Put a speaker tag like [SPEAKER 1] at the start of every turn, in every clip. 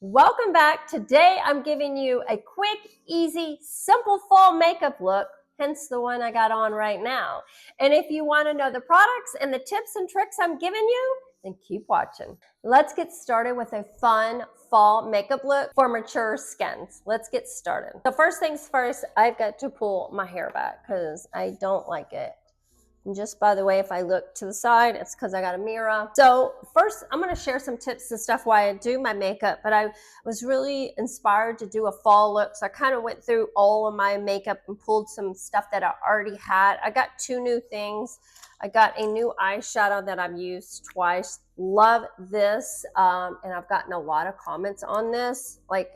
[SPEAKER 1] Welcome back. Today I'm giving you a quick, easy, simple fall makeup look, hence the one I got on right now. And if you want to know the products and the tips and tricks I'm giving you, then keep watching. Let's get started with a fun fall makeup look for mature skins. Let's get started. So first things first, I've got to pull my hair back because I don't like it. And just by the way, if I look to the side, it's because I got a mirror. So first, I'm going to share some tips and stuff why I do my makeup, but I was really inspired to do a fall look. So I kind of went through all of my makeup and pulled some stuff that I already had. I got two new things. I got a new eyeshadow that I've used twice. Love this. And I've gotten a lot of comments on this. Like,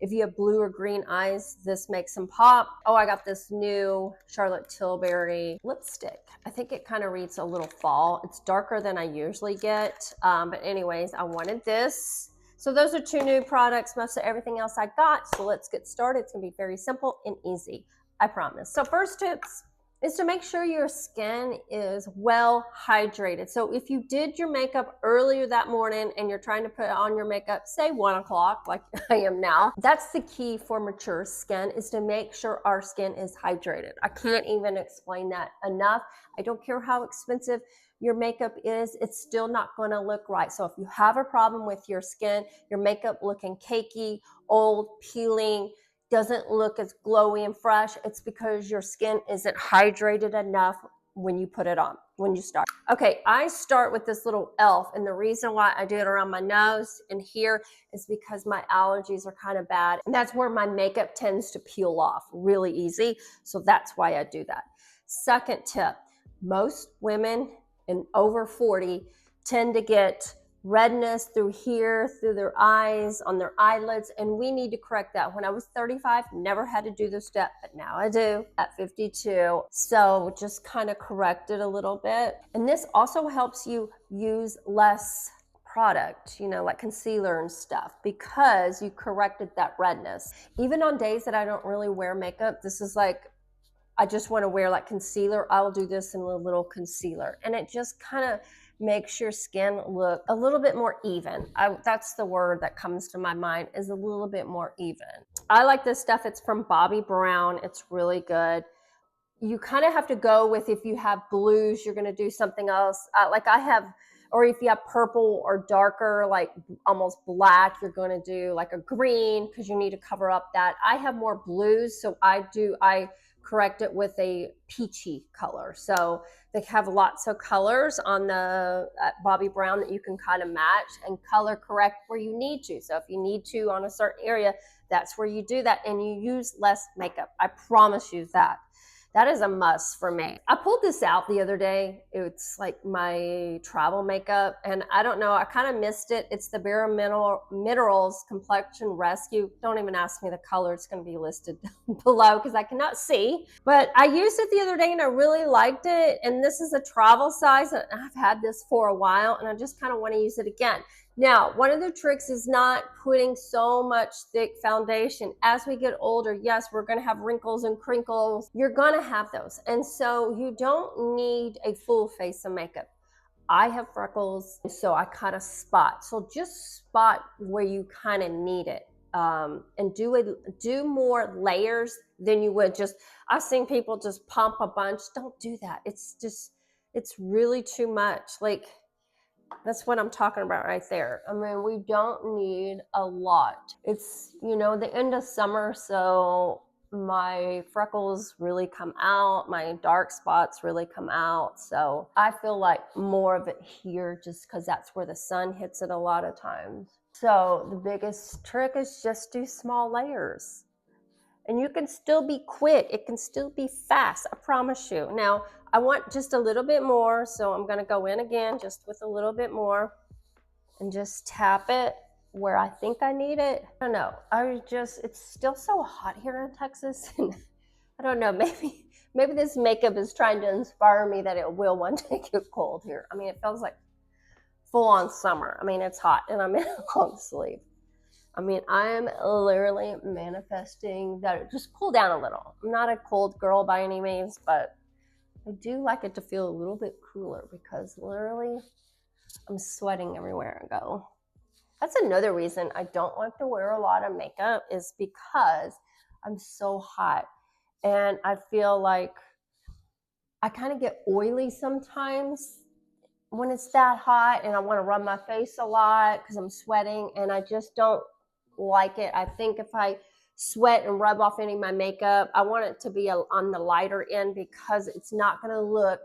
[SPEAKER 1] if you have blue or green eyes, this makes them pop. Oh, I got this new Charlotte Tilbury lipstick. I think it kind of reads a little fall. It's darker than I usually get. But anyways, I wanted this. So those are two new products. Most of everything else I got. So let's get started. It's going to be very simple and easy. I promise. So first tips is to make sure your skin is well hydrated. So if you did your makeup earlier that morning and you're trying to put on your makeup, say 1 o'clock like I am now, that's the key for mature skin, is to make sure our skin is hydrated. I can't even explain that enough. I don't care how expensive your makeup is, it's still not going to look right. So if you have a problem with your skin, your makeup looking cakey, old, peeling, doesn't look as glowy and fresh, it's because your skin isn't hydrated enough when you put it on, when you start. Okay, I start with this little e.l.f. and the reason why I do it around my nose and here is because my allergies are kind of bad. And that's where my makeup tends to peel off really easy. So that's why I do that. Second tip, most women and over 40 tend to get redness through here, through their eyes, on their eyelids, and we need to correct that. When I was 35, never had to do this step, but now I do at 52. So just kind of correct it a little bit. And this also helps you use less product, you know, like concealer and stuff, because you corrected that redness. Even on days that I don't really wear makeup, this is like, I just want to wear like concealer, I'll do this in a little concealer. And it just kind of makes your skin look a little bit more even. That's the word that comes to my mind, is a little bit more even. I like this stuff. It's from Bobbi Brown. It's really good. You kind of have to go with, if you have blues, you're going to do something else. Like I have, or if you have purple or darker, like almost black, you're going to do like a green because you need to cover up that. I have more blues, so I correct it with a peachy color. So they have lots of colors on the Bobbi Brown that you can kind of match and color correct where you need to. So if you need to on a certain area, that's where you do that, and you use less makeup. I promise you that. That is a must for me. I pulled this out the other day. It's like my travel makeup, and I don't know, I kind of missed it. It's the Bare Minerals Complexion Rescue. Don't even ask me the color. It's going to be listed below because I cannot see. But I used it the other day and I really liked it. And this is a travel size, and I've had this for a while, and I just kind of want to use it again. Now, one of the tricks is not putting so much thick foundation. As we get older, yes, we're going to have wrinkles and crinkles. You're going to have those. And so you don't need a full face of makeup. I have freckles, so I kind of spot. So just spot where you kind of need it. And do more layers than you would just, I've seen people just pump a bunch. Don't do that. It's really too much. Like, that's what I'm talking about right there. I mean, we don't need a lot. It's, you know, the end of summer, so my freckles really come out, my dark spots really come out. So I feel like more of it here just because that's where the sun hits it a lot of times. So the biggest trick is just do small layers. And you can still be quick. It can still be fast, I promise you. Now, I want just a little bit more, so I'm gonna go in again just with a little bit more and just tap it where I think I need it. I don't know, it's still so hot here in Texas. And I don't know, maybe this makeup is trying to inspire me that it will one day get cold here. I mean, it feels like full on summer. I mean, it's hot and I'm in a long sleeve. I mean, I'm literally manifesting that it just cool down a little. I'm not a cold girl by any means, but I do like it to feel a little bit cooler because literally I'm sweating everywhere I go. That's another reason I don't like to wear a lot of makeup, is because I'm so hot and I feel like I kind of get oily sometimes when it's that hot, and I want to rub my face a lot because I'm sweating, and I just don't like it. I think if I sweat and rub off any of my makeup, I want it to be on the lighter end, because it's not going to look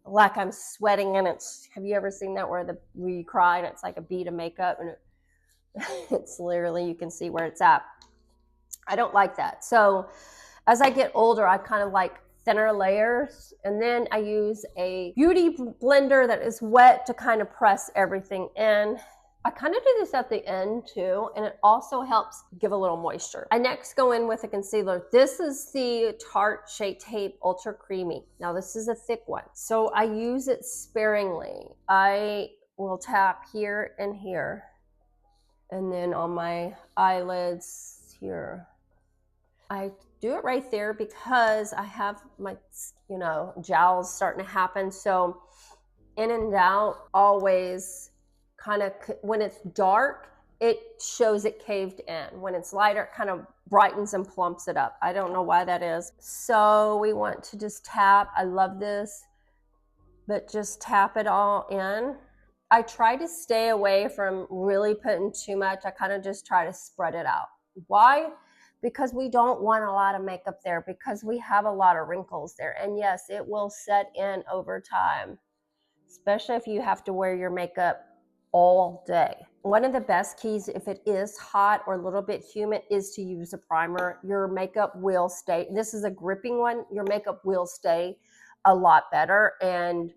[SPEAKER 1] like I'm sweating. And it's, have you ever seen that where you cry and it's like a bead of makeup, and it's literally, you can see where it's at. I don't like that. So as I get older, I kind of like thinner layers, and then I use a beauty blender that is wet to kind of press everything in. I kind of do this at the end too, and it also helps give a little moisture. I next go in with a concealer. This is the Tarte Shape Tape Ultra Creamy. Now this is a thick one, so I use it sparingly. I will tap here and here, and then on my eyelids here. I do it right there because I have my, jowls starting to happen. So in and out, always kind of, when it's dark, it shows it caved in. When it's lighter, it kind of brightens and plumps it up. I don't know why that is. So we want to just tap. I love this, but just tap it all in. I try to stay away from really putting too much. I kind of just try to spread it out. Why? Because we don't want a lot of makeup there, because we have a lot of wrinkles there. And yes, it will set in over time, especially if you have to wear your makeup all day. One of the best keys, if it is hot or a little bit humid, is to use a primer. Your makeup will stay. This is a gripping one. Your makeup will stay a lot better and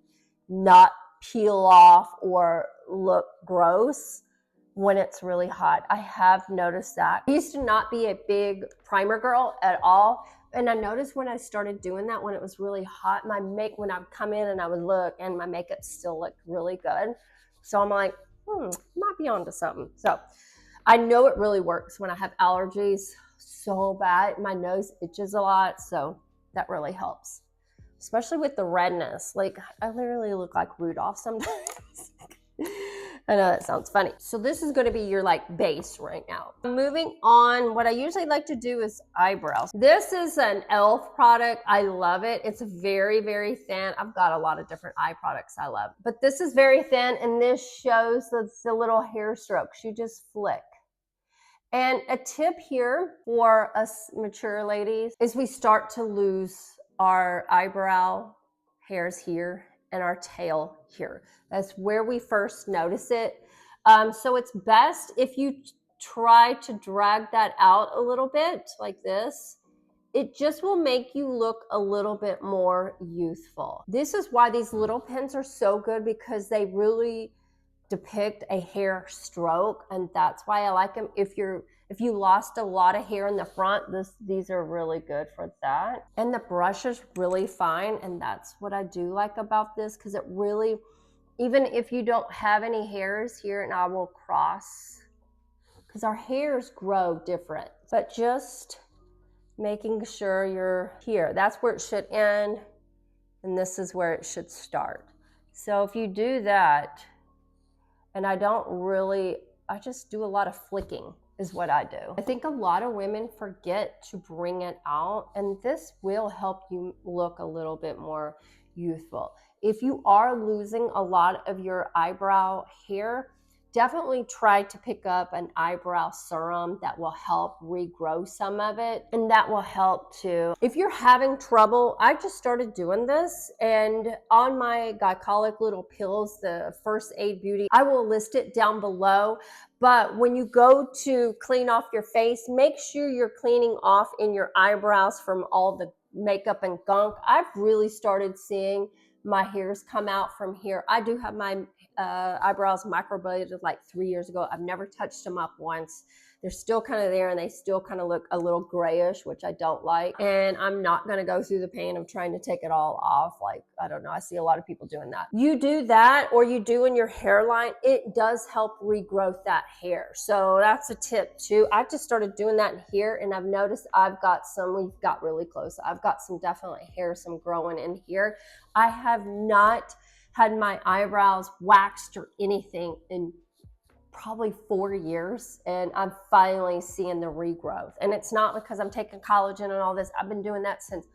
[SPEAKER 1] not peel off or look gross when it's really hot. I have noticed that. I used to not be a big primer girl at all, and I noticed when I started doing that, when it was really hot, when I would come in and I would look, and my makeup still looked really good. So I'm like, might be onto something. So I know it really works when I have allergies so bad. My nose itches a lot, so that really helps, especially with the redness. Like, I literally look like Rudolph sometimes. I know that sounds funny. So this is going to be your base right now. Moving on, what I usually like to do is eyebrows. This is an e.l.f. product. I love it. It's very, very thin. I've got a lot of different eye products I love, but this is very thin, and this shows the little hair strokes. You just flick. And a tip here for us mature ladies is we start to lose our eyebrow hairs here and our tail here. That's where we first notice it. So it's best if you try to drag that out a little bit like this. It just will make you look a little bit more youthful. This is why these little pins are so good, because they really depict a hair stroke, and that's why I like them. If you lost a lot of hair in the front, these are really good for that. And the brush is really fine, and that's what I do like about this, because it really, even if you don't have any hairs here, and I will cross, because our hairs grow different, but just making sure you're here. That's where it should end, and this is where it should start. So if you do that, and I just do a lot of flicking is what I do. I think a lot of women forget to bring it out, and this will help you look a little bit more youthful. If you are losing a lot of your eyebrow hair, definitely try to pick up an eyebrow serum that will help regrow some of it, and that will help too. If you're having trouble, I just started doing this, and on my glycolic little pills, the First Aid Beauty, I will list it down below. But when you go to clean off your face, make sure you're cleaning off in your eyebrows from all the makeup and gunk. I've really started seeing my hairs come out from here. I do have my eyebrows microbladed like 3 years ago. I've never touched them up once. They're still kind of there, and they still kind of look a little grayish, which I don't like. And I'm not going to go through the pain of trying to take it all off. Like, I don't know. I see a lot of people doing that. You do that, or you do in your hairline, it does help regrowth that hair. So that's a tip too. I just started doing that in here, and I've noticed we've got really close. I've got some definitely hair, some growing in here. I have not had my eyebrows waxed or anything in probably 4 years, and I'm finally seeing the regrowth. And it's not because I'm taking collagen and all this. I've been doing that since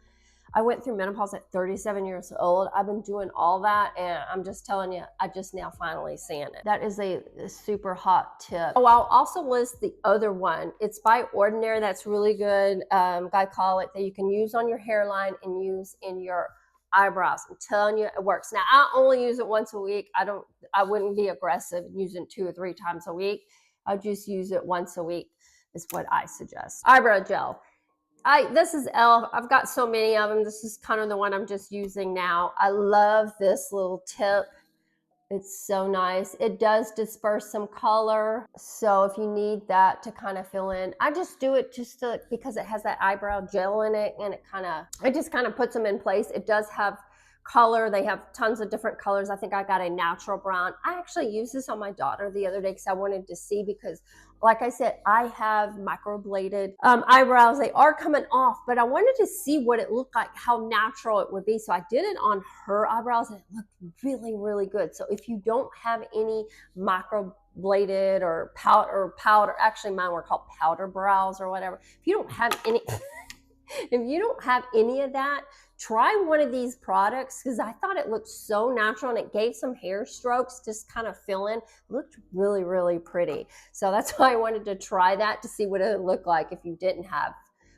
[SPEAKER 1] I went through menopause at 37 years old. I've been doing all that, and I'm just telling you, I just now finally seeing it. That is a super hot tip. Oh, I'll also list the other one. It's by Ordinary. That's really good glycolic that you can use on your hairline and use in your eyebrows. I'm telling you, it works. Now, I only use it once a week. I wouldn't be aggressive using 2 or 3 times a week. I just use it once a week is what I suggest. Eyebrow gel. This is e.l.f. I've got so many of them. This is kind of the one I'm just using now. I love this little tip. It's so nice. It does disperse some color. So if you need that to kind of fill in, I just do it just because it has that eyebrow gel in it, and it just kind of puts them in place. It does have color. They have tons of different colors. I think I got a natural brown. I actually used this on my daughter the other day because I wanted to see, because like I said, I have microbladed eyebrows. They are coming off, but I wanted to see what it looked like, how natural it would be. So I did it on her eyebrows, and it looked really, really good. So if you don't have any microbladed or powder, actually mine were called powder brows or whatever. If you don't have any, if you don't have any of that, try one of these products, because I thought it looked so natural, and it gave some hair strokes, just kind of fill in. It looked really, really pretty. So that's why I wanted to try that to see what it would look like if you didn't have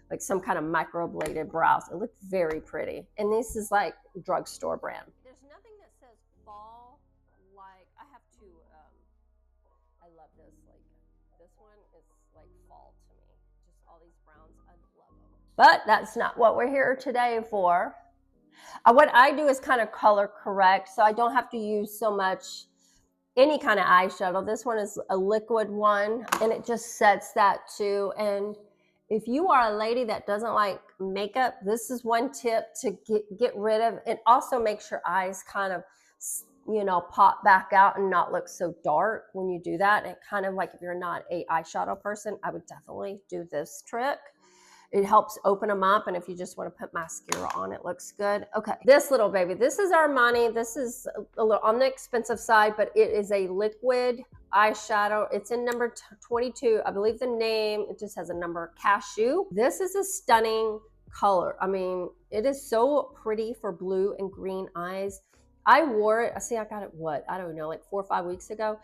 [SPEAKER 1] like some kind of microbladed brows. It looked very pretty. And this is like drugstore brand. There's nothing that says fall like, I have to, I love this. Like this one is like fall to me. Just all these browns, I love them. But that's not what we're here today for. What I do is kind of color correct, so I don't have to use so much any kind of eyeshadow. This one is a liquid one, and it just sets that too. And if you are a lady that doesn't like makeup, this is one tip to get rid of. It also makes your eyes kind of, you know, pop back out and not look so dark when you do that. And kind of like, if you're not a eyeshadow person, I would definitely do this trick. It helps open them up, and if you just want to put mascara on, it looks good. Okay, this little baby, this is Armani. This is a little on the expensive side, but it is a liquid eyeshadow. It's in number 22. I believe the name, it just has a number, Cashew. This is a stunning color. I mean, it is so pretty for blue and green eyes. I wore it, see, I got it, what, I don't know, like 4 or 5 weeks ago.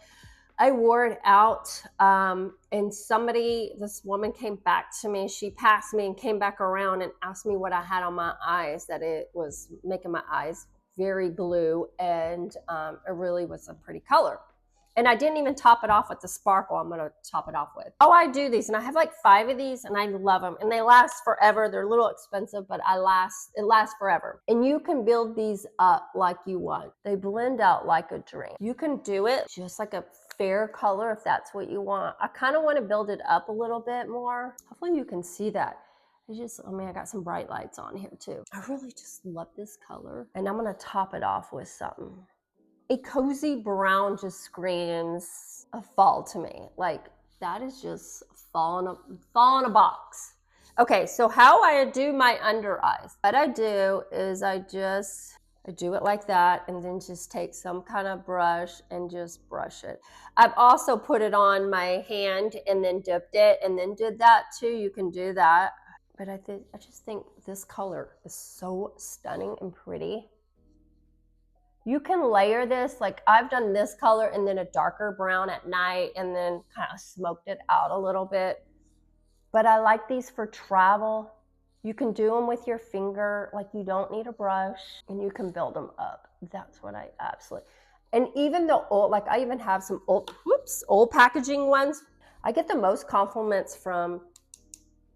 [SPEAKER 1] I wore it out, and this woman came back to me. She passed me and came back around and asked me what I had on my eyes, that it was making my eyes very blue, and it really was a pretty color. And I didn't even top it off with the sparkle I'm going to top it off with. Oh, I do these, and I have like 5 of these, and I love them. And they last forever. They're a little expensive, but it lasts forever. And you can build these up like you want. They blend out like a dream. You can do it just like a fair color if that's what you want. I kind of want to build it up a little bit more. Hopefully you can see that. I got some bright lights on here too. I really just love this color. And I'm going to top it off with something. A cozy brown just screams a fall to me. Like, that is just fall in a box. Okay, so how I do my under eyes. What I do is I do it like that, and then just take some kind of brush and just brush it. I've also put it on my hand and then dipped it, and then did that too. You can do that. But I just think this color is so stunning and pretty. You can layer this, like I've done this color and then a darker brown at night, and then kind of smoked it out a little bit. But I like these for travel. You can do them with your finger, like you don't need a brush, and you can build them up. That's what I absolutely, and even the old, like I even have some old packaging ones. I get the most compliments from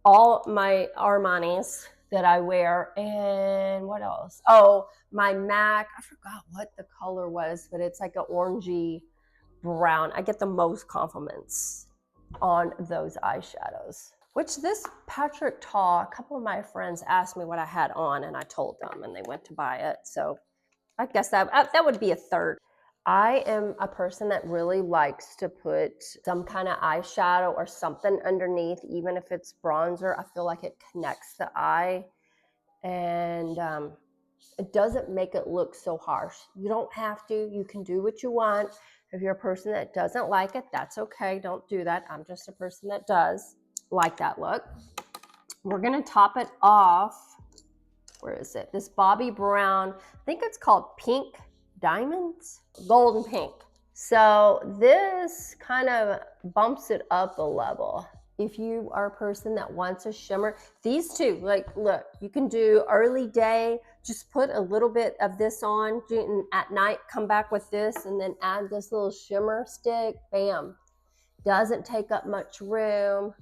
[SPEAKER 1] all my Armanis that I wear. And what else? Oh, my MAC, I forgot what the color was, but it's like an orangey brown. I get the most compliments on those eyeshadows. Which this Patrick Ta, a couple of my friends asked me what I had on, and I told them, and they went to buy it. So I guess that would be a third. I am a person that really likes to put some kind of eyeshadow or something underneath, even if it's bronzer. I feel like it connects the eye, and it doesn't make it look so harsh. You don't have to. You can do what you want. If you're a person that doesn't like it, that's okay. Don't do that. I'm just a person that does like that look. We're gonna top it off. Where is it? This Bobbi Brown, I think it's called Pink Diamonds, golden pink. So this kind of bumps it up a level. If you are a person that wants a shimmer, these two, like, look, you can do early day, just put a little bit of this on, and at night come back with this, and then add this little shimmer stick, bam. Doesn't take up much room.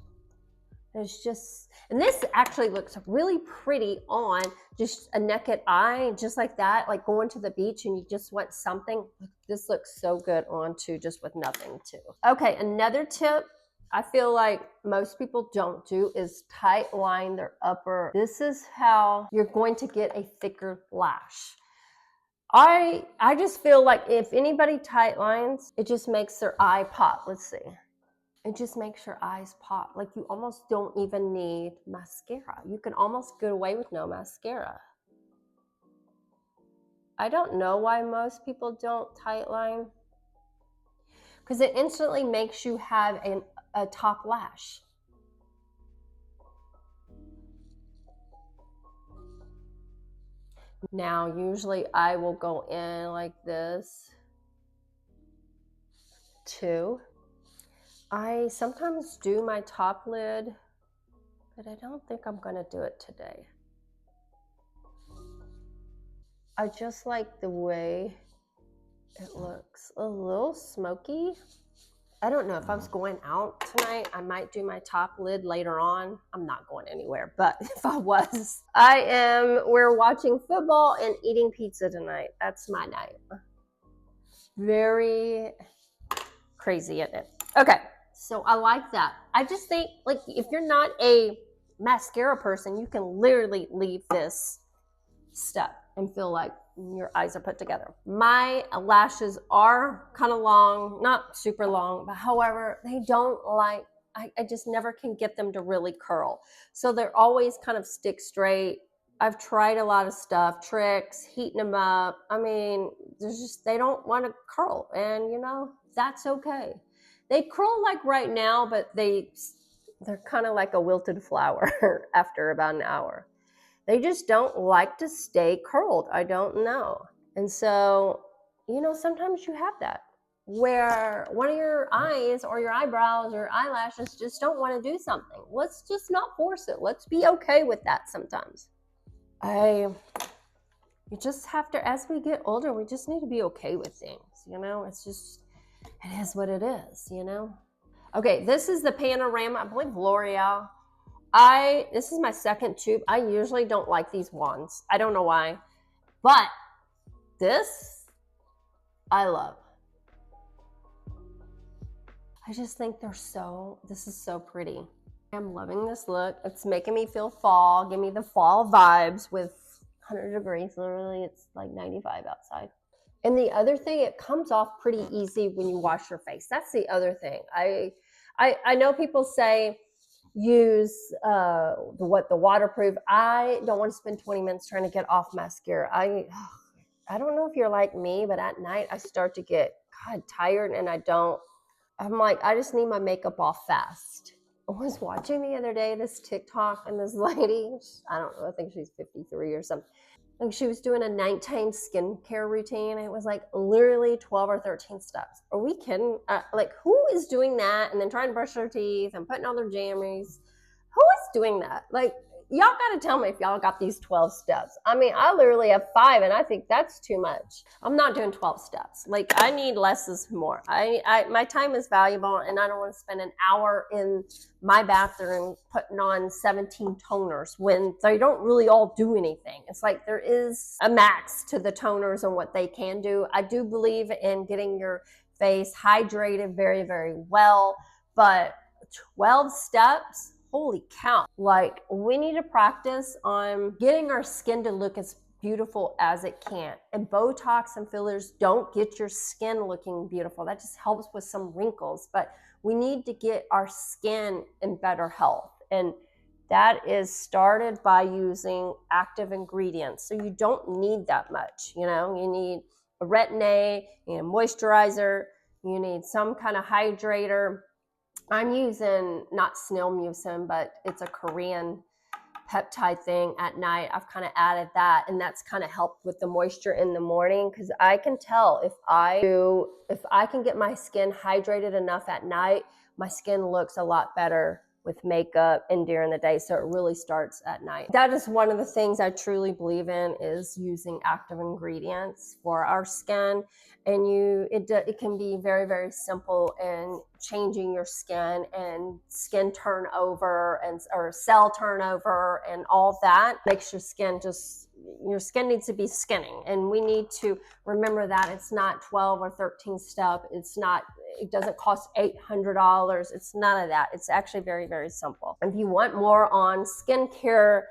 [SPEAKER 1] It's just, and this actually looks really pretty on just a naked eye, just like that, like going to the beach and you just want something. This looks so good on too, just with nothing too. Okay, another tip I feel like most people don't do is tight line their upper. This is how you're going to get a thicker lash. I just feel like if anybody tight lines, it just makes their eye pop. Let's see. It just makes your eyes pop. Like you almost don't even need mascara. You can almost get away with no mascara. I don't know why most people don't tight line. Because it instantly makes you have a top lash. Now, usually I will go in like this too. I sometimes do my top lid, but I don't think I'm gonna do it today. I just like the way it looks. A little smoky. I don't know if I was going out tonight, I might do my top lid later on. I'm not going anywhere, but if I was, we're watching football and eating pizza tonight. That's my night. Very crazy, isn't it? Okay. So I like that. I just think, like, if you're not a mascara person, you can literally leave this step and feel like your eyes are put together. My lashes are kind of long, not super long, but however, they don't like, I just never can get them to really curl. So they're always kind of stick straight. I've tried a lot of stuff, tricks, heating them up. I mean, they don't want to curl, and you know, that's okay. They curl like right now, but they're kind of like a wilted flower after about an hour. They just don't like to stay curled. I don't know. And so, you know, sometimes you have that where one of your eyes or your eyebrows or eyelashes just don't want to do something. Let's just not force it. Let's be okay with that sometimes. You just have to, as we get older, we just need to be okay with things, you know? It's just, it is what it is, you know? Okay, this is the Panorama, I believe L'Oreal. This is my second tube. I usually don't like these wands. I don't know why, but this, I love. I just think this is so pretty. I'm loving this look. It's making me feel fall. Give me the fall vibes with 100 degrees. Literally, it's like 95 outside. And the other thing, it comes off pretty easy when you wash your face. That's the other thing. I know people say use the waterproof. I don't want to spend 20 minutes trying to get off mascara. I don't know if you're like me, but at night I start to get tired, and I'm like, I just need my makeup off fast. I was watching the other day this TikTok, and this lady, I don't know, I think she's 53 or something. Like, she was doing a nighttime skincare routine. It was like literally 12 or 13 steps. Are we kidding? Like, who is doing that and then trying to brush their teeth and putting on their jammies? Who is doing that? Like, y'all got to tell me if y'all got these 12 steps. I mean, I literally have 5, and I think that's too much. I'm not doing 12 steps. Like, I need less is more. My time is valuable, and I don't want to spend an hour in my bathroom putting on 17 toners when they don't really all do anything. It's like there is a max to the toners and what they can do. I do believe in getting your face hydrated very, very well, but 12 steps, holy cow. Like, we need to practice on getting our skin to look as beautiful as it can. And Botox and fillers don't get your skin looking beautiful. That just helps with some wrinkles, but we need to get our skin in better health. And that is started by using active ingredients. So you don't need that much, you know, you need a retin-A, you need a moisturizer, You need some kind of hydrator. I'm using not snail mucin, but it's a Korean peptide thing at night. I've kind of added that, and that's kind of helped with the moisture in the morning, because I can tell if I can get my skin hydrated enough at night, my skin looks a lot better with makeup and during the day. So it really starts at night. That is one of the things I truly believe in, is using active ingredients for our skin. And it can be very, very simple in changing your skin and skin turnover or cell turnover and all that. Makes your skin needs to be skinning. And we need to remember that it's not 12 or 13 step. It doesn't cost $800. It's none of that. It's actually very, very simple. If you want more on skincare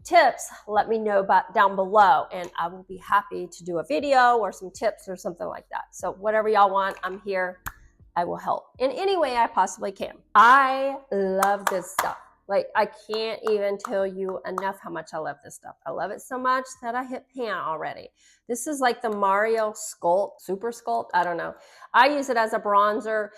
[SPEAKER 1] tips, let me know down below, and I will be happy to do a video or some tips or something like that. So whatever y'all want, I'm here. I will help in any way I possibly can. I love this stuff. Like, I can't even tell you enough how much I love this stuff. I love it so much that I hit pan already. This is like the Mario Sculpt, Super Sculpt, I don't know. I use it as a bronzer.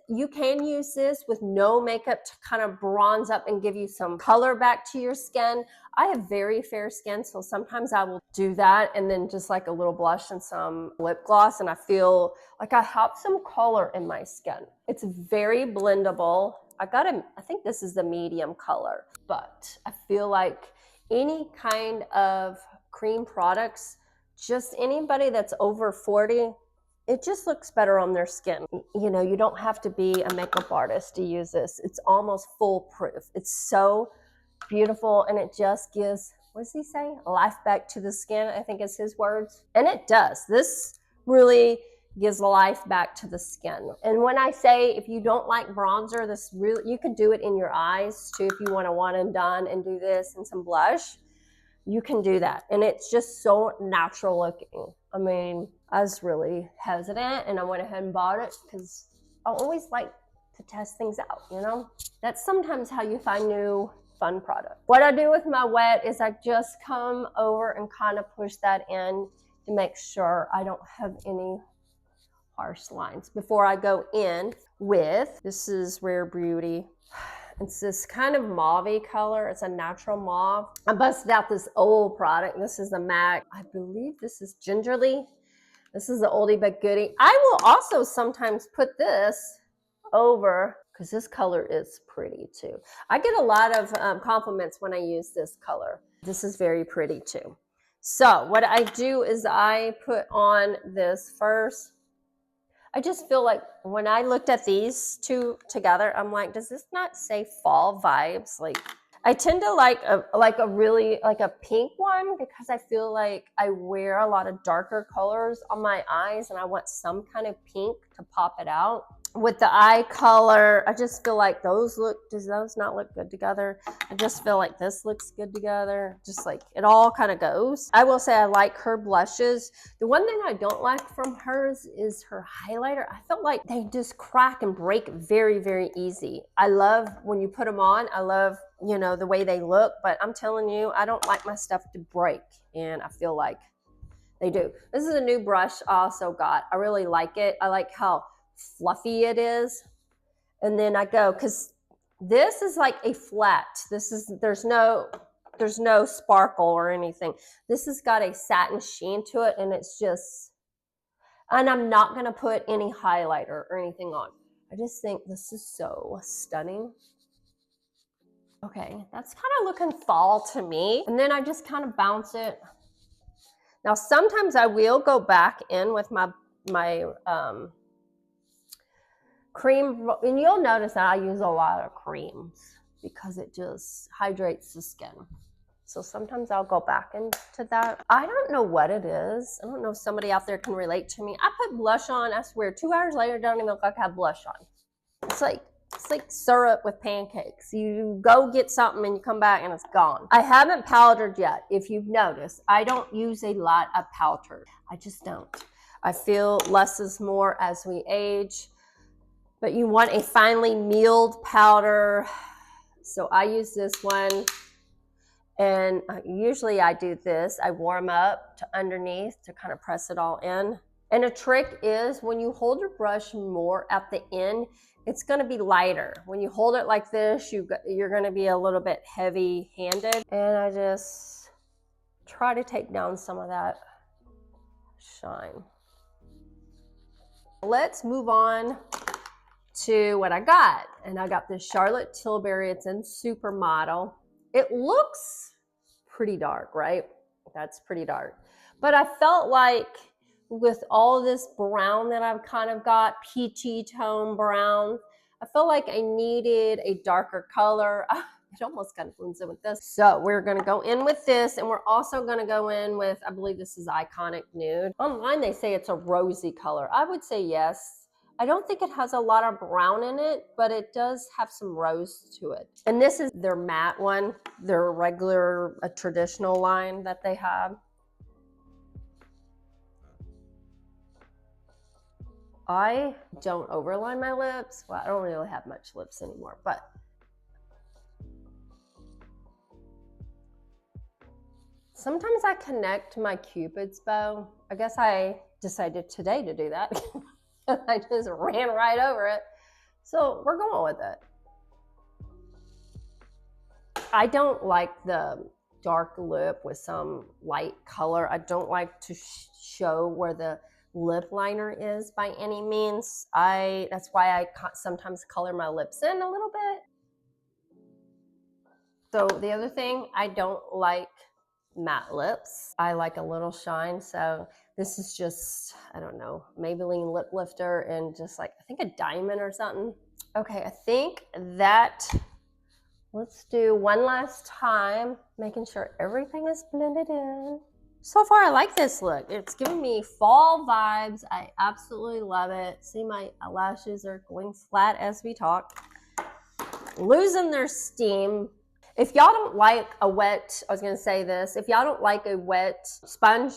[SPEAKER 1] You can use this with no makeup to kind of bronze up and give you some color back to your skin. I have very fair skin, so sometimes I will do that, and then just like a little blush and some lip gloss, and I feel like I have some color in my skin. It's very blendable. I think this is the medium color, but I feel like any kind of cream products, just anybody that's over 40, it just looks better on their skin. You know, you don't have to be a makeup artist to use this. It's almost foolproof. It's so beautiful, and it just gives, what does he say? Life back to the skin, I think is his words. And it does. This really gives life back to the skin. And when I say, if you don't like bronzer, you can do it in your eyes too. If you want a one and done and do this and some blush, you can do that. And it's just so natural looking. I mean, I was really hesitant, and I went ahead and bought it because I always like to test things out, you know? That's sometimes how you find new fun product. What I do with my wet is I just come over and kind of push that in to make sure I don't have any harsh lines before I go in with, this is Rare Beauty. It's this kind of mauve-y color. It's a natural mauve. I busted out this old product. This is the MAC. I believe this is Gingerly. This is the oldie but goodie. I will also sometimes put this over, because this color is pretty too. I get a lot of compliments when I use this color. This is very pretty too. So what I do is I put on this first. I just feel like when I looked at these two together, I'm like, does this not say fall vibes? Like, I tend to like a pink one, because I feel like I wear a lot of darker colors on my eyes, and I want some kind of pink to pop it out. With the eye color, I just feel like does those not look good together? I just feel like this looks good together. Just like it all kind of goes. I will say I like her blushes. The one thing I don't like from hers is her highlighter. I feel like they just crack and break very, very easy. I love when you put them on. I love, you know, the way they look, but I'm telling you, I don't like my stuff to break, and I feel like they do. This is a new brush I also got. I really like it. I like how fluffy it is. And then I go, because this is like a flat. There's no sparkle or anything. This has got a satin sheen to it, and it's just, and I'm not going to put any highlighter or anything on. I just think this is so stunning. Okay, that's kind of looking fall to me. And then I just kind of bounce it. Now, sometimes I will go back in with my cream, and you'll notice that I use a lot of creams because it just hydrates the skin. So sometimes I'll go back into that. I don't know what it is. I don't know if somebody out there can relate to me. I put blush on, I swear, 2 hours later, it doesn't even look like I have blush on. It's like syrup with pancakes. You go get something and you come back and it's gone. I haven't powdered yet. If you've noticed, I don't use a lot of powder. I just don't. I feel less is more as we age. But you want a finely milled powder. So I use this one. And usually I do this. I warm up to underneath to kind of press it all in. And a trick is when you hold your brush more at the end, it's going to be lighter. When you hold it like this, you're going to be a little bit heavy-handed. And I just try to take down some of that shine. Let's move on to what I got. And I got this Charlotte Tilbury. It's in Supermodel. It looks pretty dark, right? That's pretty dark. But I felt like with all this brown that I've kind of got, peachy tone brown, I felt like I needed a darker color. It almost kind of blends in with this. So we're going to go in with this, and we're also going to go in with, I believe this is Iconic Nude. Online they say it's a rosy color. I would say yes. I don't think it has a lot of brown in it, but it does have some rose to it. And this is their matte one, their regular, traditional line that they have. I don't overline my lips. Well, I don't really have much lips anymore, but sometimes I connect my Cupid's bow. I guess I decided today to do that. I just ran right over it. So we're going with it. I don't like the dark lip with some light color. I don't like to show where the lip liner is by any means. That's why I sometimes color my lips in a little bit. So the other thing, I don't like matte lips. I like a little shine, so this is just, I don't know, Maybelline lip lifter and just like, I think a diamond or something. Okay, I think that, let's do one last time, making sure everything is blended in. So far, I like this look. It's giving me fall vibes. I absolutely love it. See, my eyelashes are going flat as we talk. Losing their steam. If y'all don't like a wet, I was going to say this, if y'all don't like a wet sponge,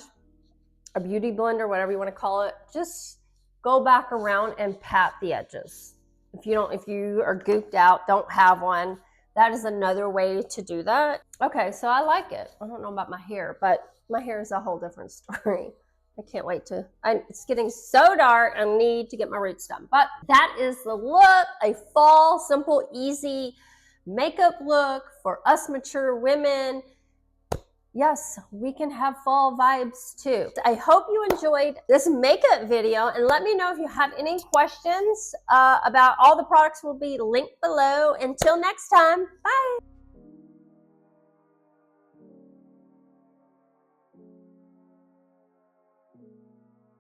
[SPEAKER 1] a beauty blender, whatever you want to call it, just go back around and pat the edges. If you are gooped out, don't have one, that is another way to do that. Okay, so I like it. I don't know about my hair, but my hair is a whole different story. I can't wait to, it's getting so dark, I need to get my roots done. But that is the look, a fall, simple, easy makeup look for us mature women. Yes, we can have fall vibes too. I hope you enjoyed this makeup video, and let me know if you have any questions about all the products will be linked below. Until next time, bye.